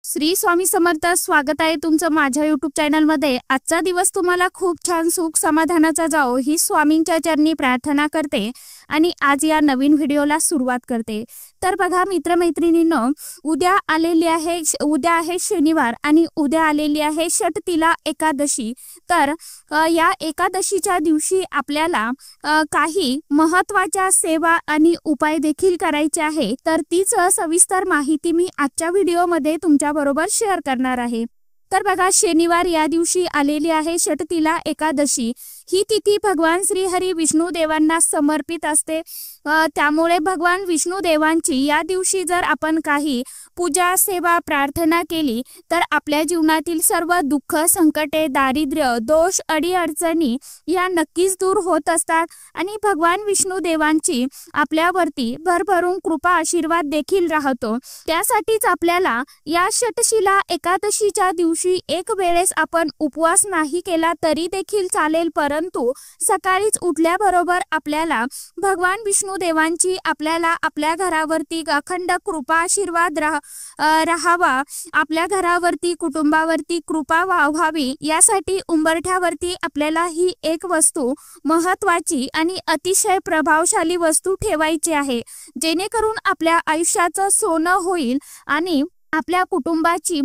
श्री स्वामी समर्थ। स्वागत आहे तुमचं माझ्या यूट्यूब चॅनलमध्ये। आजचा दिवस तुम्हाला खूप छान सुख समाधानाचा जाओ ही स्वामींच्या चरणी प्रार्थना करते आणि आज या नवीन व्हिडिओला सुरुवात करते। तर बघा मित्रमैत्रिणींनो, उद्या आहे शनिवार आणि उद्या आलेली आहे षटतिला एकादशी। तर या एकादशीच्या दिवशी आपल्याला काही महत्त्वाच्या सेवा आणि उपाय देखील करायचे आहे। तर तीच सविस्तर माहिती मी आजच्या व्हिडिओमध्ये तुमच्या बरोबर शेअर करणार आहे। तर बघा, शनिवार या दिवशी आलेली आहे षटतिला एकादशी। ही तिथी भगवान श्री हरी विष्णू देवांना समर्पित असते। त्यामुळे भगवान विष्णू देवांची या दिवशी जर आपण काही पूजा सेवा प्रार्थना केली तर आपल्या जीवनातील सर्व दुःख संकटे दारिद्र्य दोष अडीअडचणी या नक्कीच दूर होत असतात आणि भगवान विष्णू देवांची आपल्यावरती भरभरून कृपा आशीर्वाद देखील राहतो। त्यासाठीच आपल्याला या षटशिला एकादशीच्या दिवशी एक वेळेस आपण उपवास नाही केला तरी देखील चालेल, परंतु सकाळीच उठल्याबरोबर आपल्याला भगवान विष्णू देवांची आपल्याला आपल्या घरावरती अखंड कृपा आशीर्वाद राहावा, आपल्या घरावरती कुटुंबावरती कृपा व्हावी यासाठी उंबरठ्यावरती आपल्याला ही एक वस्तू महत्त्वाची आणि अतिशय प्रभावशाली वस्तू ठेवायची आहे, जेणेकरून आपल्या आयुष्याचं सोनं होईल आणि आपल्या कुटुंबाची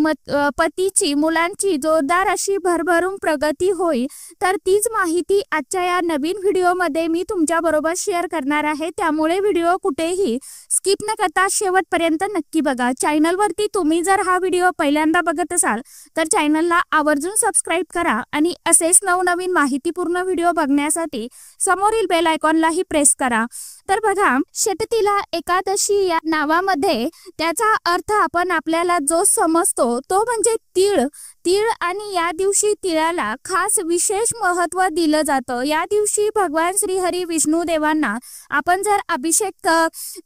पतीची मुलांची जोरदार अशी भरभरून प्रगती होईल। तर तीच माहिती आजच्या या नवीन व्हिडिओमध्ये मी तुमच्या बरोबर शेअर करणार आहे। त्यामुळे व्हिडिओ कुठेही स्किप न करता शेवटपर्यंत नक्की बघा। चॅनलवरती तुम्ही जर हा व्हिडिओ पहिल्यांदा बघत असाल तर चॅनलला आवर्जून सबस्क्राइब करा आणि असेच नवनवीन माहितीपूर्ण व्हिडिओ बघण्यासाठी समोरील बेल आयकॉनलाही प्रेस करा। तर बघा, षटतिला एकादशी या नावामध्ये त्याचा अर्थ आपण आपल्याला जो समजतो तो म्हणजे तीळ आणि या दिवशी तिळाला खास विशेष महत्त्व दिलं जातं। या दिवशी भगवान श्री हरी विष्णू देवांना आपण जर अभिषेक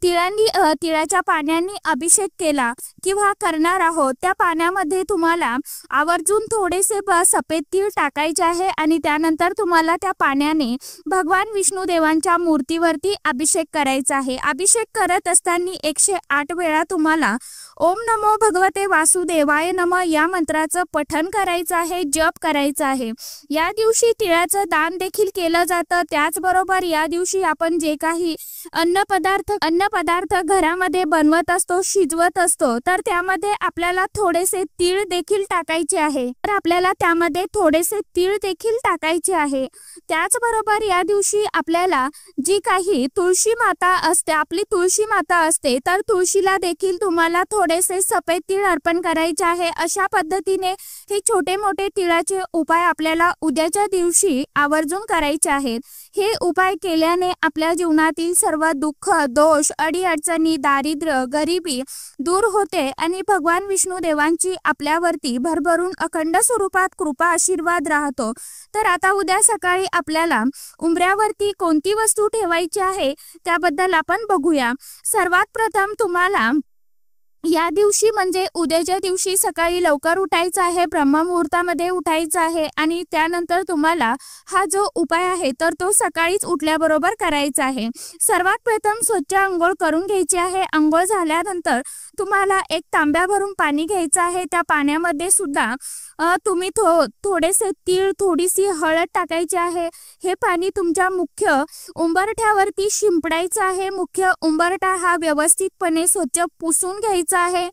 तिळाच्या पाण्याने अभिषेक केला किंवा करणार आहोत, त्या पाण्यामध्ये तुम्हाला आवर्जून थोडेसे सफेद तीळ टाकायचे आहे आणि त्यानंतर तुम्हाला त्या पाण्याने भगवान विष्णू देवांच्या मूर्तीवरती अभिषेक करायचा आहे। अभिषेक करत असताना 108 वेळा तुम्हाला ओम नमो भगवते वासुदेवाय नमः या मंत्राचं पठण करायचं आहे, जप करायचा आहे। या दिवशी तिळाचं दान देखील केलं जातं। त्याचबरोबर या दिवशी आपण जे काही अन्नपदार्थ घरामध्ये बनवत असतो, शिजवत असतो, तर त्यामध्ये आपल्याला थोडेसे तीळ देखील टाकायचे आहे। तर आपल्याला त्यामध्ये थोडेसे तीळ देखील टाकायचे आहे। त्याचबरोबर या दिवशी आपल्याला जी काही तुळशी माता असते, आपली तुळशी माता असते, तर तुळशीला देखील तुम्हाला थोडेसे सफेद तीळ अर्पण करायचे आहे। अशा पद्धतीने हे छोटे मोठे तिळाचे उपाय आपल्याला उद्याच्या दिवशी आवर्जून करायचे आहेत। हे उपाय केल्याने आपल्या जीवनातील सर्व दुःख दोष अडीअडचणी दारिद्र्य गरिबी दूर होते आणि भगवान विष्णू देवांची आपल्यावरती भरभरून अखंड स्वरूपात कृपा आशीर्वाद राहतो। तर आता उद्या सकाळी आपल्याला उंबऱ्यावरती कोणती वस्तू ठेवायची आहे त्याबद्दल आपण बघूया। सर्वात प्रथम तुम्हाला या दिवशी म्हणजे उद्याच्या दिवशी सकाळी लवकर उठायचं आहे, ब्रह्ममुहूर्तामध्ये उठायचं आहे आणि त्यानंतर तुम्हाला हा जो उपाय आहे तर तो सकाळीच उठल्याबरोबर करायचा आहे। सर्वात प्रथम स्वच्छ अंघोळ करून घ्यायची आहे। अंघोळ झाल्यानंतर तुम्हाला एक तांब्या भरून पाणी घ्यायचं आहे। त्या पाण्यामध्ये सुद्धा तुम्ही थोडेसे तीळ थोडीशी हळद टाकायची आहे। हे पाणी तुमच्या मुख्य उंबरठ्यावरती शिंपडायचं आहे। मुख्य उंबरठा हा व्यवस्थितपणे स्वच्छ पुसून घ्यायचा आहे,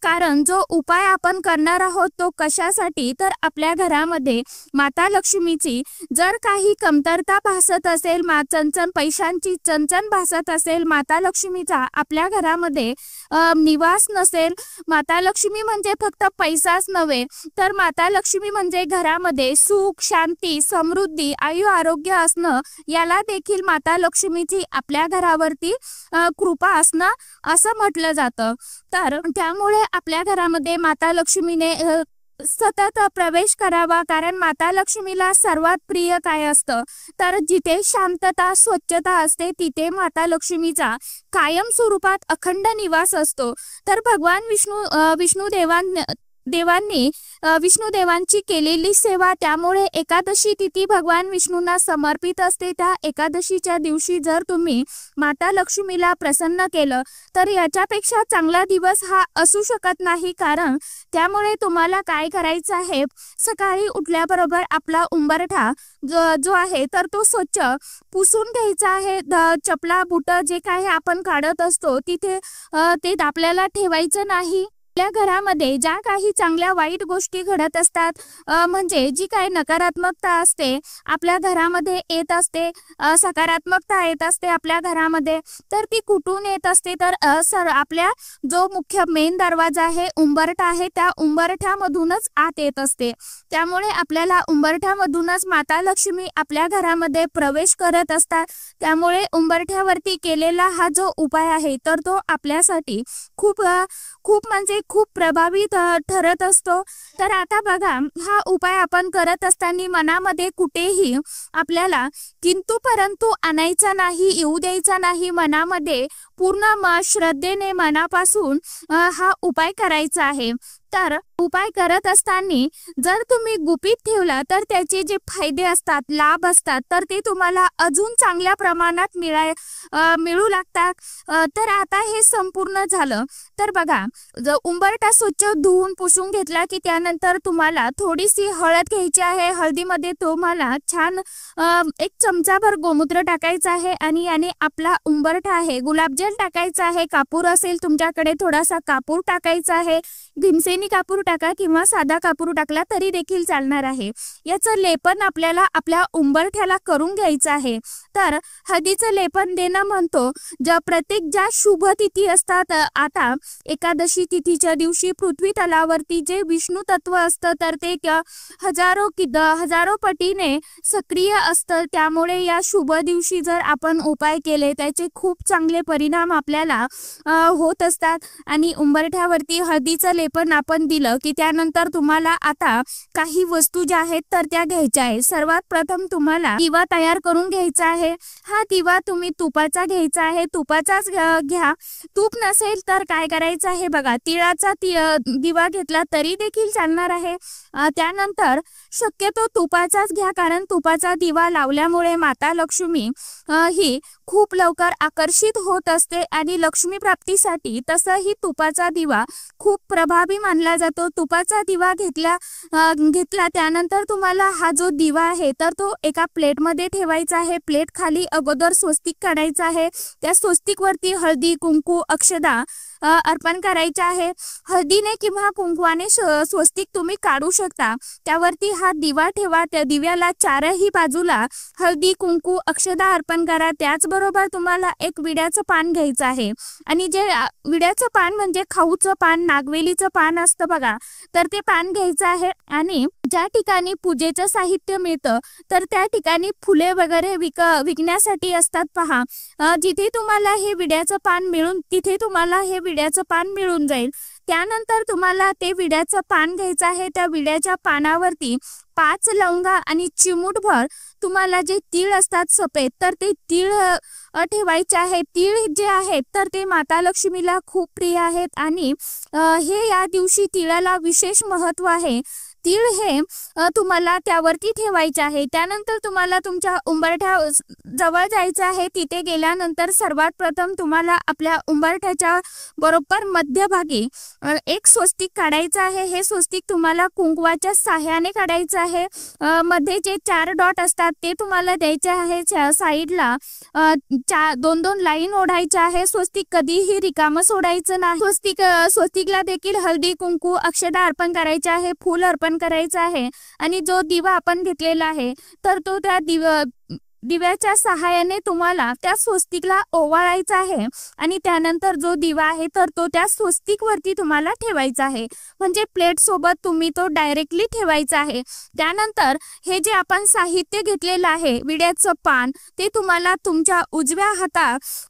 कारण जो उपाय आपण करणार आहोत तो कशासाठी, तर आपल्या घरामध्ये माता लक्ष्मीची जर काही कमतरता भासत असेल, पैशांची चणचण भासत असेल, माता लक्ष्मीचा आपल्या घरामध्ये निवास नसेल, माता लक्ष्मी म्हणजे फक्त पैसाच नव्हे तर माता लक्ष्मी म्हणजे घरामध्ये सुख शांती समृद्धी आयु आरोग्य असणं, याला देखील माता लक्ष्मीची आपल्या घरावरती कृपा असणं असं म्हटलं जातं। तर त्यामुळे आपल्या घरामध्ये माता लक्ष्मीने सतत प्रवेश करावा, कारण माता लक्ष्मीला सर्वात प्रिय काय असतं, तर जिथे शांतता स्वच्छता असते तिथे माता लक्ष्मीचा कायम स्वरूपात अखंड निवास असतो। तर भगवान विष्णू देवांनी विष्णुदेवांची केलेली सेवा, त्यामुळे एकादशी तिथी भगवान विष्णूंना समर्पित असते। त्या एकादशीच्या दिवशी जर तुम्ही माता लक्ष्मीला प्रसन्न केलं तर याच्यापेक्षा चांगला दिवस हा असू शकत नाही। कारण त्यामुळे तुम्हाला काय करायचं आहे, सकाळी उठल्याबरोबर आपला उंबरठा जो आहे तर तो स्वच्छ पुसून घ्यायचा आहे। चपला बुट जे काही आपण काढत असतो तिथे ते आपल्याला ठेवायचं नाही। आपल्या घरामध्ये ज्या काही चांगल्या वाईट गोष्टी घडत असतात, म्हणजे जी काही नकारात्मकता असते आपल्या घरामध्ये येत असते, सकारात्मकता येत असते आपल्या घरामध्ये, तर ती कुठून येत असते तर आपल्या जो मुख्य मेन दरवाजा आहे, उंबरठा आहे, त्या उंबरठ्यामधूनच आत येत असते। त्यामुळे आपल्याला उंबरठ्यामधूनच माता लक्ष्मी आपल्या घरामध्ये प्रवेश करत असतात। त्यामुळे उंबरठ्यावरती केलेला हा जो उपाय आहे तर तो आपल्यासाठी खूप म्हणजे खूप प्रभावी ठरत असतो। तर आता बघा, हा उपाय आपण करत असताना मनामध्ये कुठेही आपल्याला किंतु परंतु आणायचा नाही, येऊ द्यायचा नाही। मनामध्ये पूर्ण श्रद्धेने मनापासून हा उपाय करायचा आहे। तर उपाय करत असताना जर तुम्ही गुपित ठेवला तर त्याचे जे फायदे असतात, लाभ असतात, तर ते तुम्हाला अजून चांगल्या प्रमाणात मिळू लागतात। तर आता हे संपूर्ण झालं तर बघा, उंबरठा स्वच्छ धुवून पुसून घेतला की त्यानंतर तुम्हाला थोडीशी हळद घ्यायची आहे। हळदीमध्ये तुम्हाला छान एक चमचाभर गोमूत्र टाकायचं आहे आणि याने आपला उंबरठा आहे, गुलाबजल टाकायचा आहे, कापूर असेल तुमच्याकडे थोडासा कापूर टाकायचा आहे, भीमसेनी कापूर टाका किंवा साधा कापूर टाकला तरी देखील चालणार आहे। याचं लेपन आपल्याला आपल्या उंबरठ्याला करून घ्यायचं आहे। तर हळदीचं लेपन देणं म्हणतो प्रत्येक ज्या शुभ तिथी असतात, आता एकादशी तिथीच्या दिवशी पृथ्वी तलावरती जे विष्णू तत्व असतं तर ते हजारो पटीने सक्रिय असतं। त्यामुळे या शुभ दिवशी जर आपण उपाय केले त्याचे खूप चांगले परिणाम आपल्याला होत असतात। आणि उंबरठ्यावरती हळदीचं लेपन आपण दिलं की त्यानंतर तुम्हाला आता काही वस्तू ज्या आहेत तर त्या घ्यायच्या आहे। सर्वात प्रथम तुम्हाला दिवा तयार करून घ्यायचा आहे। हा दिवा तुम्ही तुपाचा घ्यायचा आहे, तुपाचाच घ्या। तूप नसेल तर काय करायचं आहे बघा, तिळाचा दिवा घेतला तरी देखील चालणार आहे। त्यानंतर शक्यतो तुपाचाच घ्या, कारण तुपाचा दिवा लावल्यामुळे माता लक्ष्मी ही खूप लवकर आकर्षित होत असते आणि लक्ष्मी प्राप्तीसाठी तसंही तुपाचा दिवा खूप प्रभावी मानला जातो। तुपाचा दिवा घेतला त्यानंतर तुम्हाला हा जो दिवा आहे तर तो एका प्लेटमध्ये ठेवायचा आहे। प्लेट खाली अगोदर स्वस्तिक काढायचा आहे, त्या स्वस्तिक वरती हळदी कुंकू अक्षदा अर्पण करायचे आहे। हळदीने किंवा कुंकवाने स्वस्तिक तुम्ही काढू शकता, त्यावरती हा दिवा ठेवा। त्या दिव्याला चारही बाजूला हळदी कुंकू अक्षदा अर्पण करा। त्याचबरोबर तुम्हाला एक विड्याचं पान घ्यायचं आहे आणि जे विड्याचं पान म्हणजे खाऊचं पान, नागवेलीचं पान असतं बघा, तर ते पान घ्यायचं आहे। आणि ज्या ठिकाणी पूजेचं साहित्य मिळतं तर त्या ठिकाणी फुले वगैरे विकण्यासाठी असतात पहा, जिथे तुम्हाला हे विड्याचं पान मिळून जाईल। त्यानंतर तुम्हाला ते विड्याचं पान घ्यायचं आहे। त्या विड्याच्या पानावरती 5 लवंगा आणि चिमूटभर तुम्हाला जे तीळ असतात सफेद, तर ते तीळ ठेवायचे आहे। तीळ जे आहेत तर ते माता लक्ष्मीला खूप प्रिय आहेत आणि हे या दिवशी तिळाला विशेष महत्त्व आहे। तीळ हे तुम्हाला त्यावरती ठेवायचे आहे। त्यानंतर तुम्हाला तुमच्या उंबरठ्या जवळ जायचं आहे। तिथे गेल्यानंतर सर्वात प्रथम तुम्हाला आपल्या उंबरठ्याच्या बरोबर मध्यभागी एक स्वस्तिक काढायचं आहे। हे स्वस्तिक तुम्हाला कुंकवाच्या सहाय्याने काढायचं आहे। मध्ये जे 4 डॉट असतात ते तुम्हाला द्यायचे आहे। साईडला 2-2 लाईन ओढायच्या आहे। स्वस्तिक कधीही रिकामं सोडायचं नाही। स्वस्तिकला देखील हळदी कुंकू अक्षदा अर्पण करायचे आहे, फूल अर्पण करायचं आहे आणि जो दिवा आपण घेतलेला आहे तर तो त्या दिव्याच्या सहाय्याने तुम्हाला त्या स्वस्तिकला ओवाळायचा आहे आणि त्यानंतर जो दिवा आहे तर तो त्या स्वस्तिक वरती तुम्हाला ठेवायचा आहे, म्हणजे प्लेट सोबत तुम्ही तो डायरेक्टली ठेवायचा आहे। त्यानंतर हे जे आपण साहित्य घेतलेलं आहे विड्याचं पान, ते तुम्हाला तुमच्या उजव्या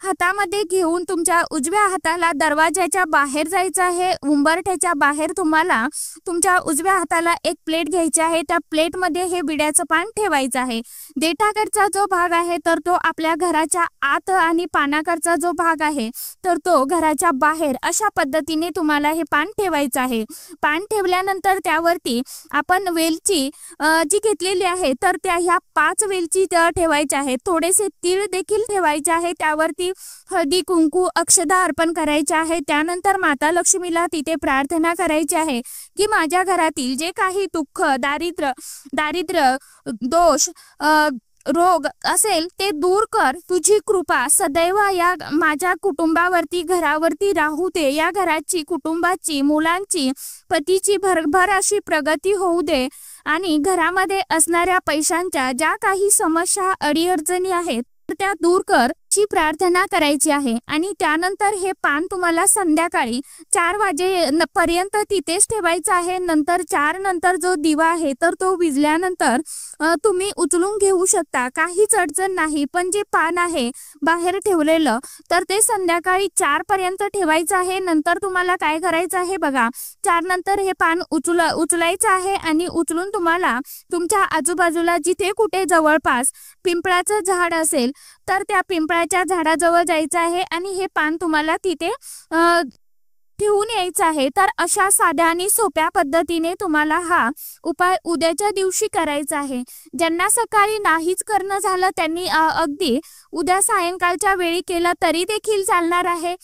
हातामध्ये घेऊन तुमच्या उजव्या हाताला दरवाजाच्या बाहेर जायचं आहे। उंबरठ्याच्या बाहेर तुम्हाला तुमच्या उजव्या हाताला एक प्लेट घ्यायची आहे। त्या प्लेटमध्ये हे विड्याचं पान ठेवायचं आहे। देठाकडचा जो जो भाग आहे तर तो आपल्या घराच्या आत आणि पानाकडचा जो भाग आहे तर तो घराच्या बाहेर अशा पद्धतीने तुम्हाला हे पान ठेवायचं आहे। पान ठेवल्यानंतर त्यावरती आपण वेलची जी घेतलेली आहे तर त्या ह्या 5 वेलची ठेवायच्या आहेत। थोडेसे तीळ देखील ठेवायचे आहे। त्यावरती हळदी कुंकू अक्षता अर्पण करायचे आहे। त्यानंतर माता लक्ष्मीला तिथे प्रार्थना करायची आहे की माझ्या घरातील जे काही दुःख दारिद्र्य दोष रोग असेल ते दूर कर, तुझी कृपा सदैव या माझ्या कुटुंबावरती घरावरती राहू दे, या घराची कुटुंबाची मुलांची पतीची भरभर अशी प्रगती होऊ दे आणि घरामध्ये असणाऱ्या पैशांच्या ज्या काही समस्या अडीअडचणी आहेत त्या दूर कर ची प्रार्थना करायची आहे। आणि त्यानंतर हे पान तुम्हाला संध्याकाळी 4 वाजेपर्यंत तिथेच ठेवायचं आहे। नंतर 4 नंतर जो दिवा आहे तर तो विझल्यानंतर तुम्ही उचलून घेऊ शकता, काहीच अडचण नाही। पण जे पान आहे बाहेर ठेवलेलं तर ते संध्याकाळी 4 पर्यंत ठेवायचं आहे। नंतर तुम्हाला काय करायचं आहे बघा, 4 नंतर हे पान उचलायचं आहे आणि उचलून तुम्हाला तुमच्या आजूबाजूला जिथे कुठे जवळपास पिंपळाचं झाड असेल तर त्या पिंपळाच्या झाडाजवळ जायचं आहे आणि हे पान तुम्हाला तिथे ठेवून यायचं आहे। तर अशा साध्या आणि सोप्या पद्धतीने तुम्हाला हा उपाय उद्याच्या दिवशी करायचा आहे। ज्यांना सकाळी नाहीच करणं झालं त्यांनी अगदी उद्या सायंकाळच्या वेळी केलं तरी देखील चालणार आहे।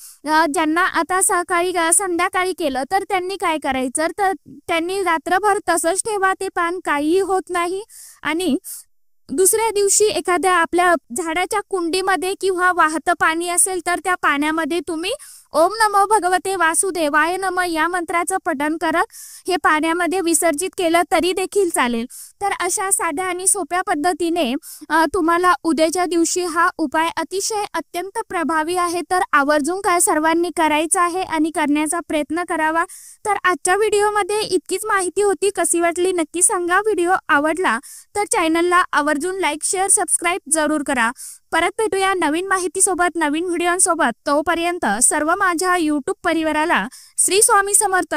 ज्यांना आता संध्याकाळी केलं तर त्यांनी काय करायचं तर त्यांनी रात्रभर तसंच ठेवा, ते पान काहीही होत नाही। आणि दुसऱ्या दिवशी एखाद्या आपल्या झाडाच्या कुंडीमध्ये किंवा वाहतं पाणी असेल तर त्या पाण्यामध्ये तुम्ही ओम नमो भगवते वासुदेवाय नमः या मंत्राचं पठण करत हे पाण्यामध्ये विसर्जित केलं तरी देखील चालेल। तर अशा साध्या आणि सोप्या पद्धतीने तुम्हाला उद्याच्या दिवशी हा उपाय अतिशय अत्यंत प्रभावी आहे। तर आवर्जून काय सर्वांनी करायचं आहे आणि करण्याचा प्रयत्न करावा। तर आजच्या व्हिडिओमध्ये इतकीच माहिती होती, कशी वाटली नक्की सांगा। व्हिडिओ आवडला तर चॅनलला आवर्जून लाईक शेअर सबस्क्राईब जरूर करा। परत भेटूया नवीन माहितीसोबत नवीन व्हिडिओसोबत, तोपर्यंत सर्व माझ्या यूट्यूब परिवाराला श्री स्वामी समर्थ।